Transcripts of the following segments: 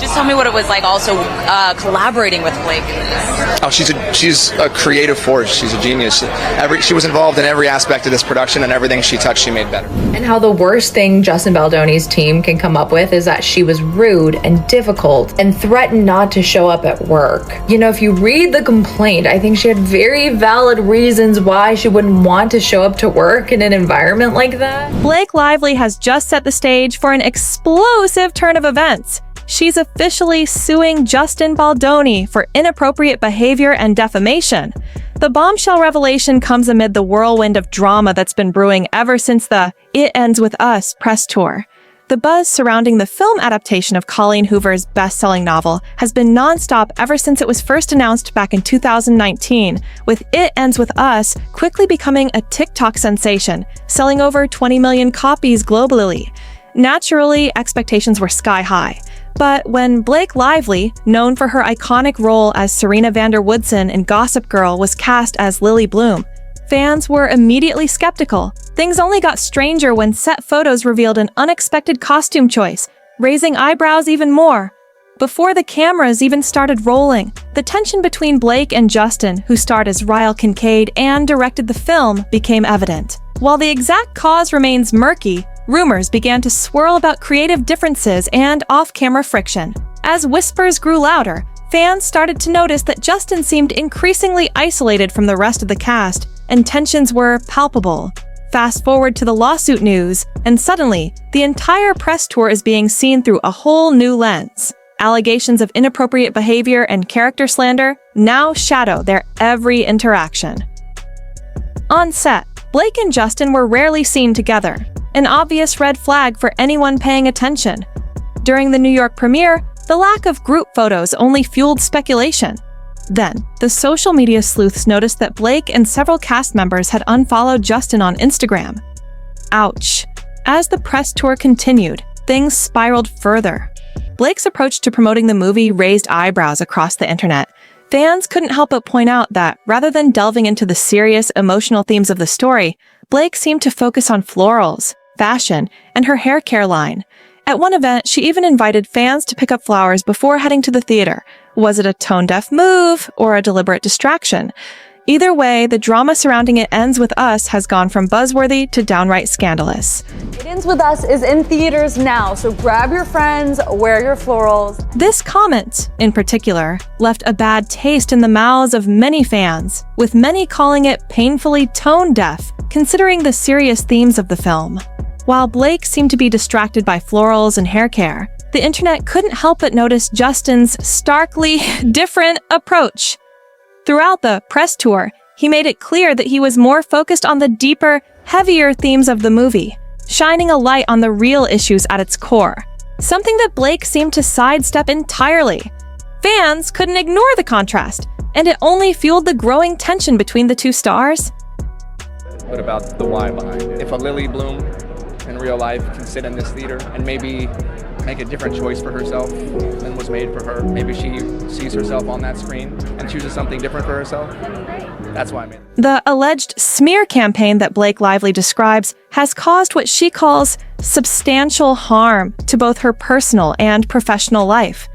Just tell me what it was like also collaborating with Blake in this. Oh, she's a creative force. She's a genius. She was involved in every aspect of this production, and everything she touched, she made better. And how the worst thing Justin Baldoni's team can come up with is that she was rude and difficult and threatened not to show up at work. You know, if you read the complaint, I think she had very valid reasons why she wouldn't want to show up to work in an environment like that. Blake Lively has just set the stage for an explosive turn of events. She's officially suing Justin Baldoni for inappropriate behavior and defamation. The bombshell revelation comes amid the whirlwind of drama that's been brewing ever since the It Ends With Us press tour. The buzz surrounding the film adaptation of Colleen Hoover's best-selling novel has been nonstop ever since it was first announced back in 2019, with It Ends With Us quickly becoming a TikTok sensation, selling over 20 million copies globally. Naturally, expectations were sky high. But when Blake Lively, known for her iconic role as Serena van der Woodsen in Gossip Girl, was cast as Lily Bloom, fans were immediately skeptical. Things only got stranger when set photos revealed an unexpected costume choice, raising eyebrows even more. Before the cameras even started rolling, the tension between Blake and Justin, who starred as Ryle Kincaid and directed the film, became evident. While the exact cause remains murky, rumors began to swirl about creative differences and off-camera friction. As whispers grew louder, fans started to notice that Justin seemed increasingly isolated from the rest of the cast, and tensions were palpable. Fast forward to the lawsuit news, and suddenly, the entire press tour is being seen through a whole new lens. Allegations of inappropriate behavior and character slander now shadow their every interaction. On set, Blake and Justin were rarely seen together, an obvious red flag for anyone paying attention. During the New York premiere, the lack of group photos only fueled speculation. Then, the social media sleuths noticed that Blake and several cast members had unfollowed Justin on Instagram. Ouch. As the press tour continued, things spiraled further. Blake's approach to promoting the movie raised eyebrows across the internet. Fans couldn't help but point out that, rather than delving into the serious, emotional themes of the story, Blake seemed to focus on florals, fashion, and her hair care line. At one event, she even invited fans to pick up flowers before heading to the theater. Was it a tone-deaf move or a deliberate distraction? Either way, the drama surrounding It Ends With Us has gone from buzzworthy to downright scandalous. It Ends With Us is in theaters now, so grab your friends, wear your florals. This comment, in particular, left a bad taste in the mouths of many fans, with many calling it painfully tone-deaf, considering the serious themes of the film. While Blake seemed to be distracted by florals and hair care, the internet couldn't help but notice Justin's starkly different approach. Throughout the press tour, he made it clear that he was more focused on the deeper, heavier themes of the movie, shining a light on the real issues at its core, something that Blake seemed to sidestep entirely. Fans couldn't ignore the contrast, and it only fueled the growing tension between the two stars. What about the why behind it? If a Lily Bloom in real life can sit in this theater and maybe make a different choice for herself than was made for her, maybe she sees herself on that screen and chooses something different for herself. That's why I mean. The alleged smear campaign that Blake Lively describes has caused what she calls substantial harm to both her personal and professional life.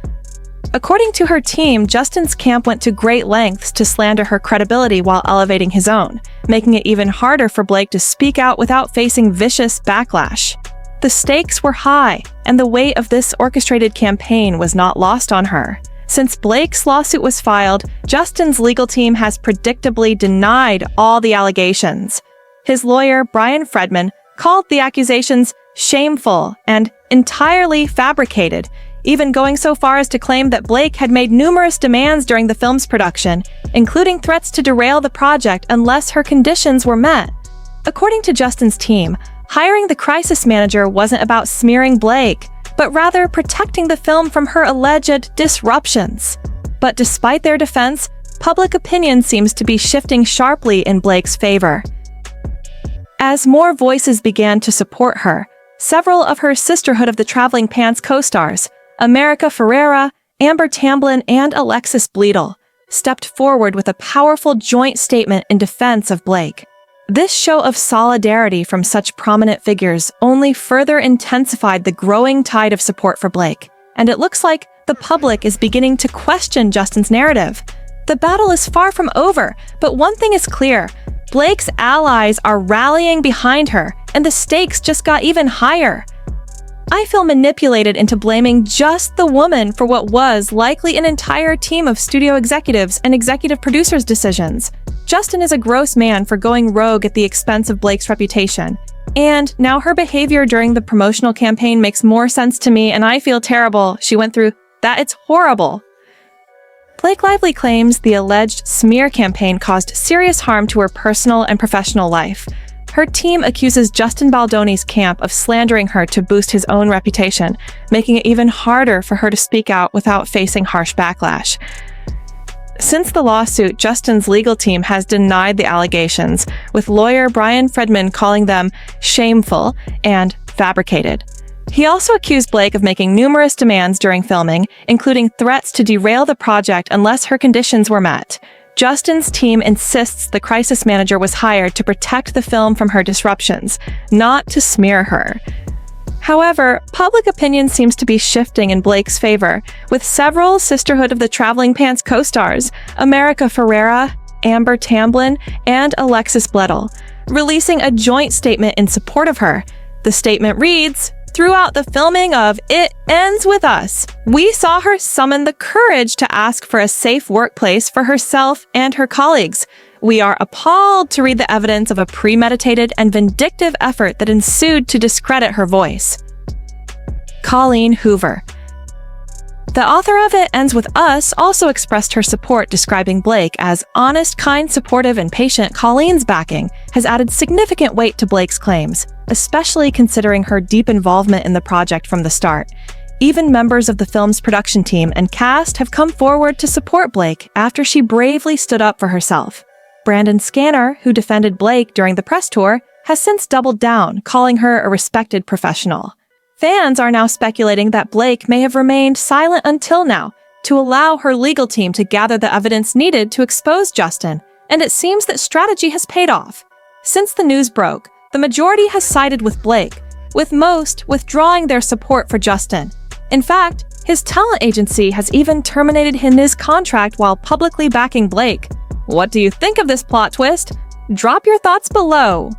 According to her team, Justin's camp went to great lengths to slander her credibility while elevating his own, making it even harder for Blake to speak out without facing vicious backlash. The stakes were high, and the weight of this orchestrated campaign was not lost on her. Since Blake's lawsuit was filed, Justin's legal team has predictably denied all the allegations. His lawyer, Brian Fredman, called the accusations shameful and entirely fabricated, even going so far as to claim that Blake had made numerous demands during the film's production, including threats to derail the project unless her conditions were met. According to Justin's team, hiring the crisis manager wasn't about smearing Blake, but rather protecting the film from her alleged disruptions. But despite their defense, public opinion seems to be shifting sharply in Blake's favor. As more voices began to support her, several of her Sisterhood of the Traveling Pants co-stars, America Ferrera, Amber Tamblyn, and Alexis Bledel, stepped forward with a powerful joint statement in defense of Blake. This show of solidarity from such prominent figures only further intensified the growing tide of support for Blake, and it looks like the public is beginning to question Justin's narrative. The battle is far from over, but one thing is clear. Blake's allies are rallying behind her, and the stakes just got even higher. I feel manipulated into blaming just the woman for what was likely an entire team of studio executives and executive producers' decisions. Justin is a gross man for going rogue at the expense of Blake's reputation. And now her behavior during the promotional campaign makes more sense to me, and I feel terrible she went through that. It's horrible. Blake Lively claims the alleged smear campaign caused serious harm to her personal and professional life. Her team accuses Justin Baldoni's camp of slandering her to boost his own reputation, making it even harder for her to speak out without facing harsh backlash. Since the lawsuit, Justin's legal team has denied the allegations, with lawyer Brian Fredman calling them shameful and fabricated. He also accused Blake of making numerous demands during filming, including threats to derail the project unless her conditions were met. Justin's team insists the crisis manager was hired to protect the film from her disruptions, not to smear her. However, public opinion seems to be shifting in Blake's favor, with several Sisterhood of the Traveling Pants co-stars, America Ferrera, Amber Tamblyn, and Alexis Bledel, releasing a joint statement in support of her. The statement reads, "Throughout the filming of It Ends With Us, we saw her summon the courage to ask for a safe workplace for herself and her colleagues. We are appalled to read the evidence of a premeditated and vindictive effort that ensued to discredit her voice." Colleen Hoover. The author of It Ends With Us also expressed her support, describing Blake as honest, kind, supportive, and patient. Colleen's backing has added significant weight to Blake's claims, especially considering her deep involvement in the project from the start. Even members of the film's production team and cast have come forward to support Blake after she bravely stood up for herself. Brandon Scanner, who defended Blake during the press tour, has since doubled down, calling her a respected professional. Fans are now speculating that Blake may have remained silent until now, to allow her legal team to gather the evidence needed to expose Justin, and it seems that strategy has paid off. Since the news broke, the majority has sided with Blake, with most withdrawing their support for Justin. In fact, his talent agency has even terminated his contract while publicly backing Blake. What do you think of this plot twist? Drop your thoughts below.